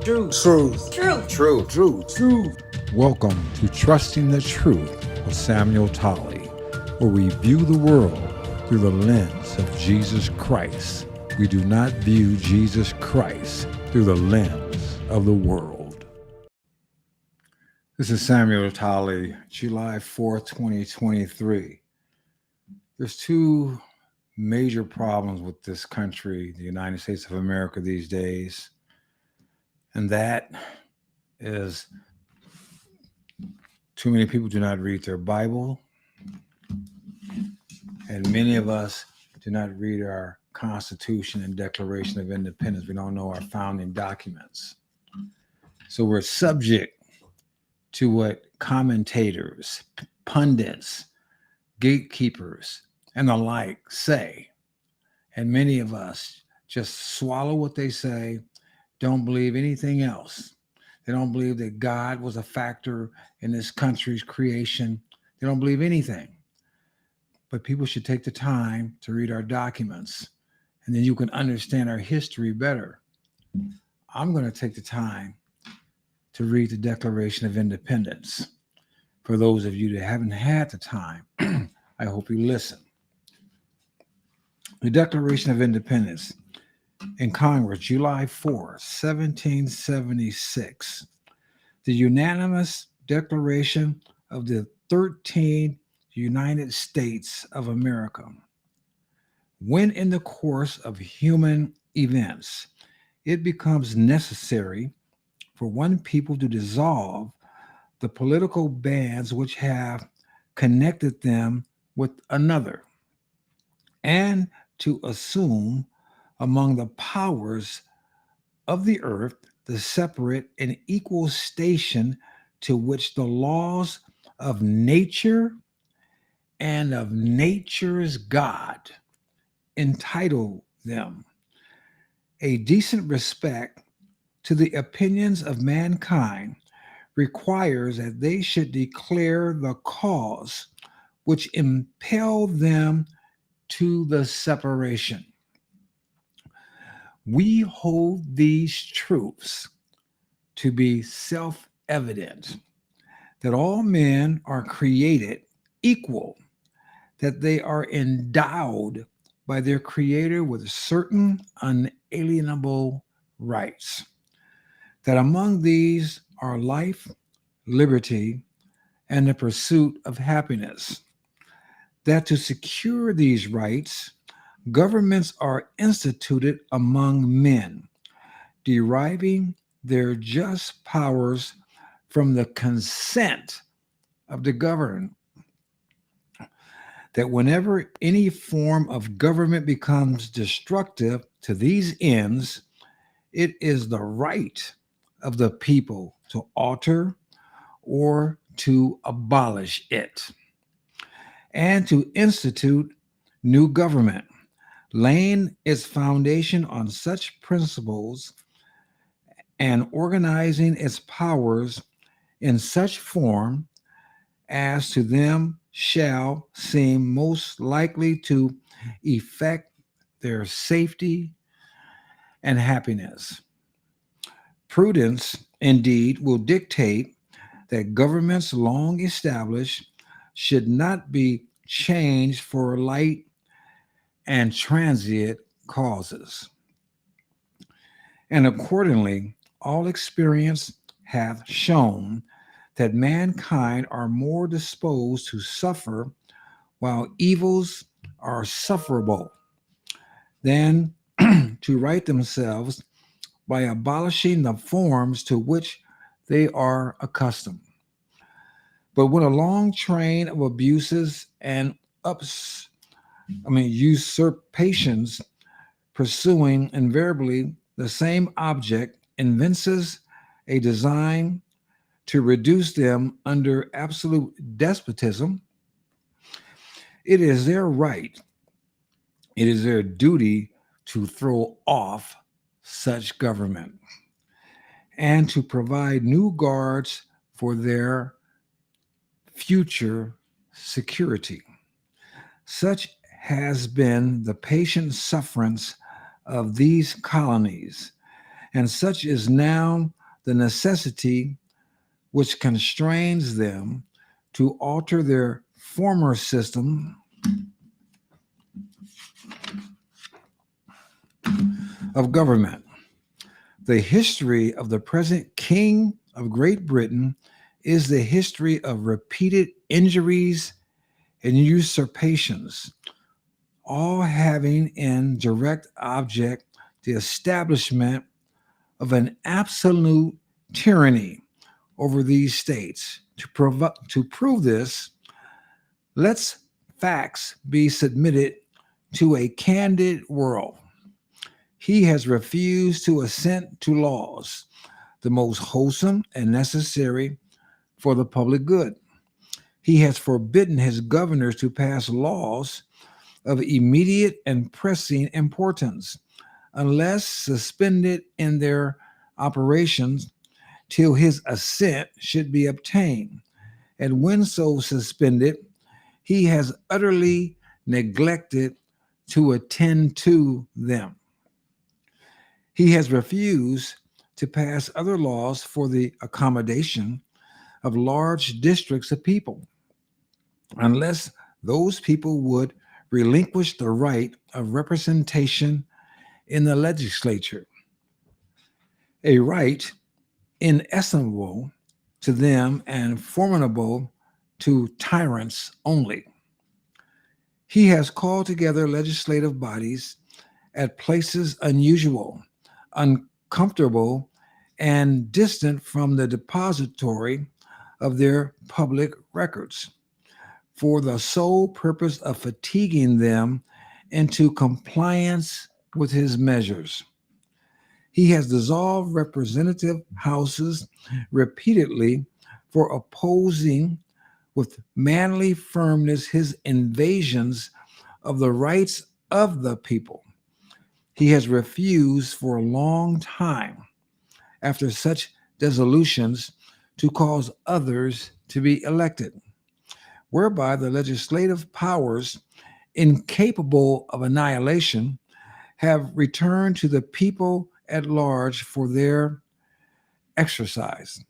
Truth. Truth. Truth. Truth. Truth. Truth. Welcome to Trusting the Truth with Samuel Tolley, where we view the world through the lens of Jesus Christ. We do not view Jesus Christ through the lens of the world. This is Samuel Tolley, July 4th, 2023. There's two major problems with this country, the United States of America these days, and that is too many people do not read their Bible, and many of us do not read our Constitution and Declaration of Independence. We don't know our founding documents. So we're subject to what commentators, pundits, gatekeepers, and the like say. And many of us just swallow what they say, don't believe anything else. They don't believe that God was a factor in this country's creation. They don't believe anything. But people should take the time to read our documents, and then you can understand our history better. I'm going to take the time to read the Declaration of Independence. For those of you that haven't had the time, I hope you listen. The Declaration of Independence in Congress, July 4, 1776. The unanimous declaration of the 13 United States of America. When in the course of human events, it becomes necessary for one people to dissolve the political bands which have connected them with another, and to assume among the powers of the earth the separate and equal station to which the laws of nature and of nature's God entitle them. A decent respect to the opinions of mankind requires that they should declare the cause which impelled them to the separation. We hold these truths to be self-evident, that all men are created equal, that they are endowed by their Creator with certain unalienable rights, that among these are life, liberty, and the pursuit of happiness, that to secure these rights, governments are instituted among men, deriving their just powers from the consent of the governed, that whenever any form of government becomes destructive to these ends, it is the right of the people to alter or to abolish it, and to institute new government, laying its foundation on such principles and organizing its powers in such form as to them shall seem most likely to effect their safety and happiness. Prudence, indeed, will dictate that governments long established should not be changed for light and transient causes. And accordingly, all experience hath shown that mankind are more disposed to suffer while evils are sufferable than to right themselves by abolishing the forms to which they are accustomed. But when a long train of abuses and usurpations pursuing invariably the same object evinces a design to reduce them under absolute despotism, it is their right, it is their duty to throw off such government and to provide new guards for their future security. Such has been the patient sufferance of these colonies, and such is now the necessity which constrains them to alter their former system of government. The history of the present King of Great Britain is the history of repeated injuries and usurpations, all having in direct object the establishment of an absolute tyranny over these states. To prove this, let's facts be submitted to a candid world. He has refused to assent to laws, the most wholesome and necessary for the public good. He has forbidden his governors to pass laws of immediate and pressing importance, unless suspended in their operations till his assent should be obtained. And when so suspended, he has utterly neglected to attend to them. He has refused to pass other laws for the accommodation of large districts of people, unless those people would relinquish the right of representation in the legislature, a right inestimable to them and formidable to tyrants only. He has called together legislative bodies at places unusual, uncomfortable, and distant from the depository of their public records, for the sole purpose of fatiguing them into compliance with his measures. He has dissolved representative houses repeatedly for opposing with manly firmness his invasions of the rights of the people. He has refused for a long time, after such dissolutions, to cause others to be elected, whereby the legislative powers, incapable of annihilation, have returned to the people at large for their exercise.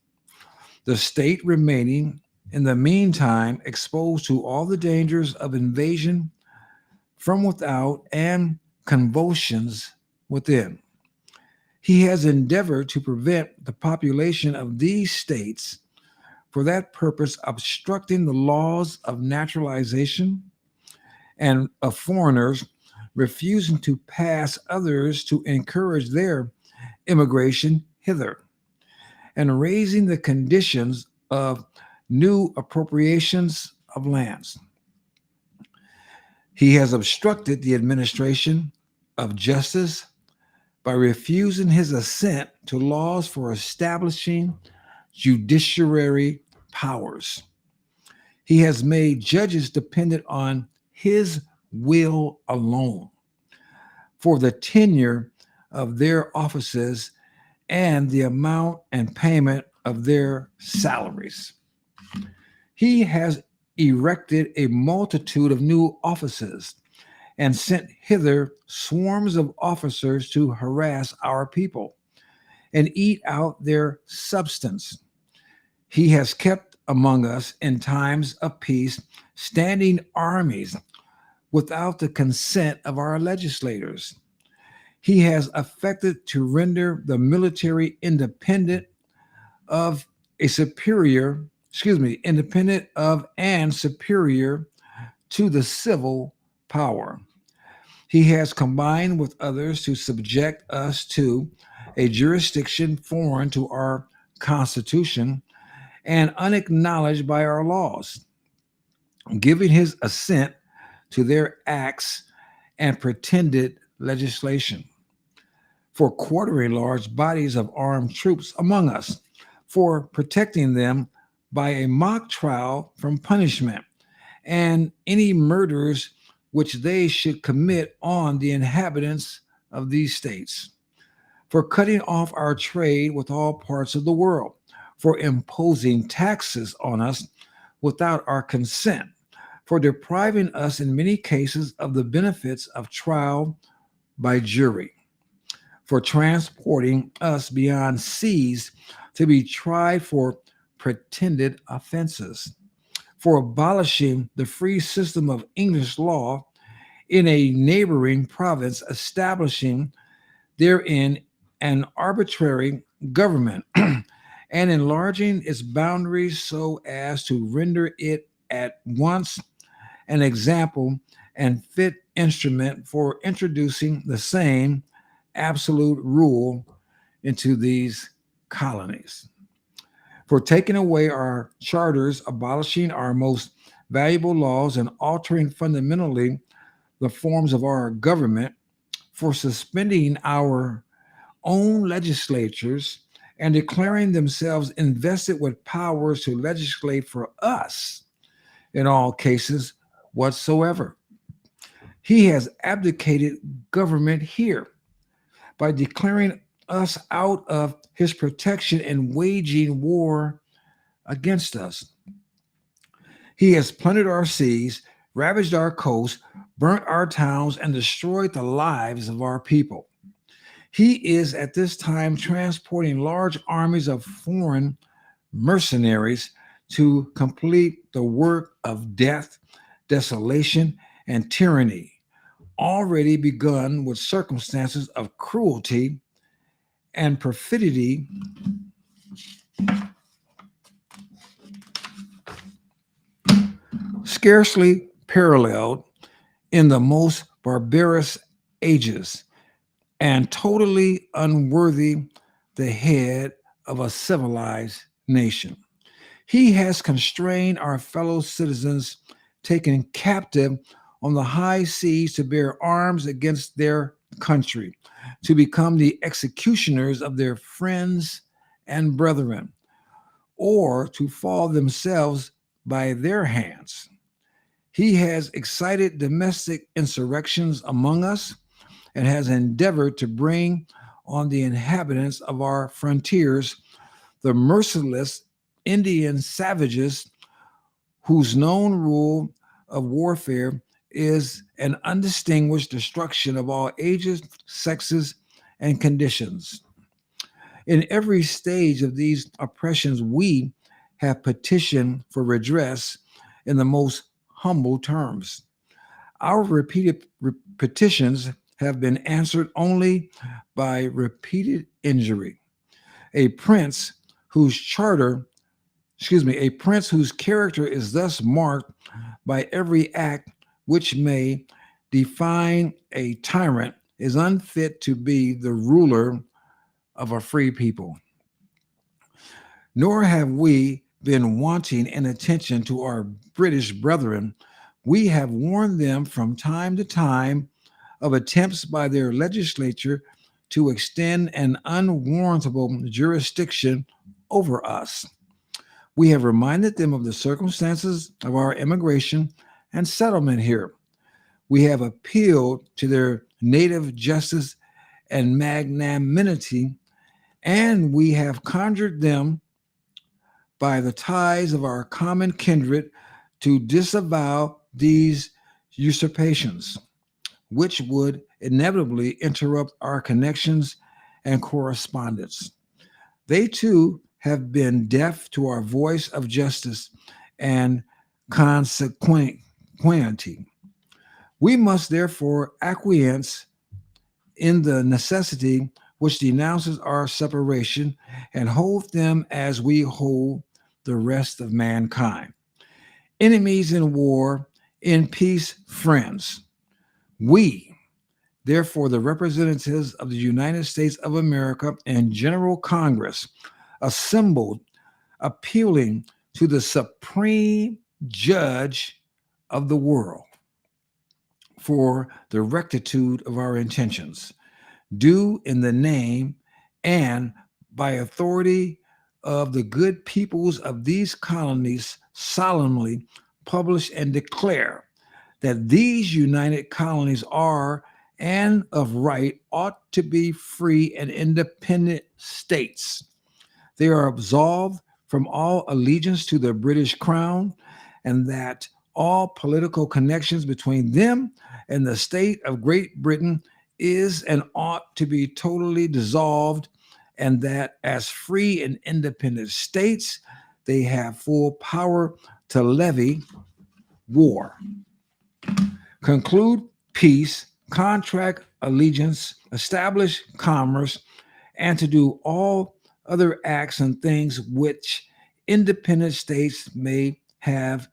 The state remaining in the meantime exposed to all the dangers of invasion from without and convulsions within. He has endeavored to prevent the population of these states for that purpose, obstructing the laws of naturalization and of foreigners, refusing to pass others to encourage their immigration hither, and raising the conditions of new appropriations of lands. He has obstructed the administration of justice by refusing his assent to laws for establishing judiciary powers. He has made judges dependent on his will alone for the tenure of their offices and the amount and payment of their salaries. He has erected a multitude of new offices and sent hither swarms of officers to harass our people and eat out their substance. He has kept among us in times of peace standing armies without the consent of our legislators. He has affected to render the military independent of independent of and superior to the civil power. He has combined with others to subject us to a jurisdiction foreign to our Constitution and unacknowledged by our laws, giving his assent to their acts and pretended legislation, for quartering large bodies of armed troops among us, for protecting them by a mock trial from punishment, and any murders which they should commit on the inhabitants of these states, for cutting off our trade with all parts of the world, for imposing taxes on us without our consent, for depriving us in many cases of the benefits of trial by jury, for transporting us beyond seas to be tried for pretended offenses, for abolishing the free system of English law in a neighboring province, establishing therein an arbitrary government and enlarging its boundaries so as to render it at once an example and fit instrument for introducing the same absolute rule into these colonies, for taking away our charters, abolishing our most valuable laws, and altering fundamentally the forms of our government, for suspending our own legislatures and declaring themselves invested with powers to legislate for us in all cases whatsoever. He has abdicated government here by declaring us out of his protection and waging war against us. He has plundered our seas, ravaged our coasts, burnt our towns, and destroyed the lives of our people. He is at this time transporting large armies of foreign mercenaries to complete the work of death, desolation, and tyranny, already begun with circumstances of cruelty and perfidy scarcely paralleled in the most barbarous ages, and totally unworthy the head of a civilized nation. He has constrained our fellow citizens taken captive on the high seas to bear arms against their country, to become the executioners of their friends and brethren, or to fall themselves by their hands. He has excited domestic insurrections among us and has endeavored to bring on the inhabitants of our frontiers the merciless Indian savages whose known rule of warfare is an undistinguished destruction of all ages, sexes, and conditions. In every stage of these oppressions, we have petitioned for redress in the most humble terms. Our repeated petitions have been answered only by repeated injury. A prince whose charter, a prince whose character is thus marked by every act which may define a tyrant is unfit to be the ruler of a free people. Nor have we been wanting in attention to our British brethren. We have warned them from time to time of attempts by their legislature to extend an unwarrantable jurisdiction over us. We have reminded them of the circumstances of our immigration and settlement here. We have appealed to their native justice and magnanimity, and we have conjured them by the ties of our common kindred to disavow these usurpations, which would inevitably interrupt our connections and correspondence. They too have been deaf to our voice of justice and consequency. We must therefore acquiesce in the necessity which denounces our separation and hold them as we hold the rest of mankind. Enemies in war, in peace, friends. We, therefore, the representatives of the United States of America and General Congress, assembled, appealing to the supreme judge of the world for the rectitude of our intentions, do in the name and by authority of the good peoples of these colonies solemnly publish and declare that these united colonies are and of right ought to be free and independent states. They are absolved from all allegiance to the British crown, and that all political connections between them and the state of Great Britain is and ought to be totally dissolved, and that as free and independent states, they have full power to levy war, conclude peace, contract allegiance, establish commerce, and to do all other acts and things which independent states may have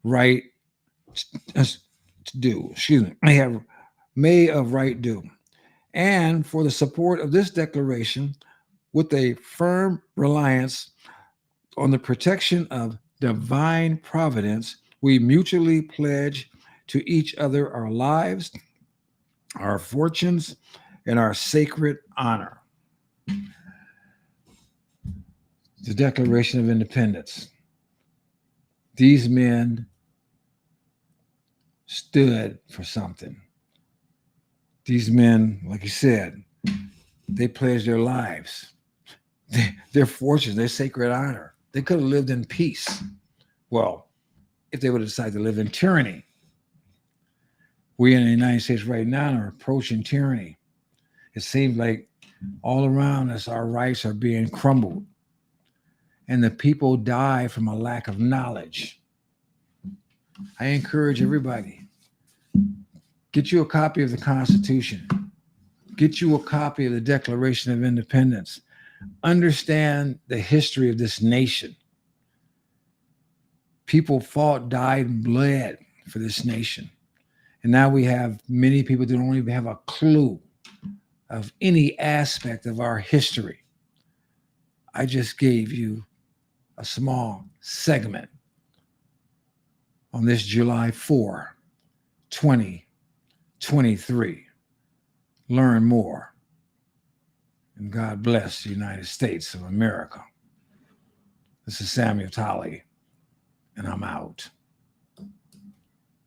right to do. Excuse me, may of right do. And for the support of this declaration, with a firm reliance on the protection of divine providence, we mutually pledge to each other our lives, our fortunes, and our sacred honor. The Declaration of Independence. These men stood for something. These men, like you said, they pledged their lives, their fortunes, their sacred honor. They could have lived in peace. Well, if they would have decided to live in tyranny. We in the United States right now are approaching tyranny. It seems like all around us, our rights are being crumbled, and the people die from a lack of knowledge. I encourage everybody, get you a copy of the Constitution. Get you a copy of the Declaration of Independence. Understand the history of this nation. People fought, died, and bled for this nation. And now we have many people that don't even have a clue of any aspect of our history. I just gave you a small segment on this July 4, 2023. Learn more. And God bless the United States of America. This is Samuel Tolley, and I'm out.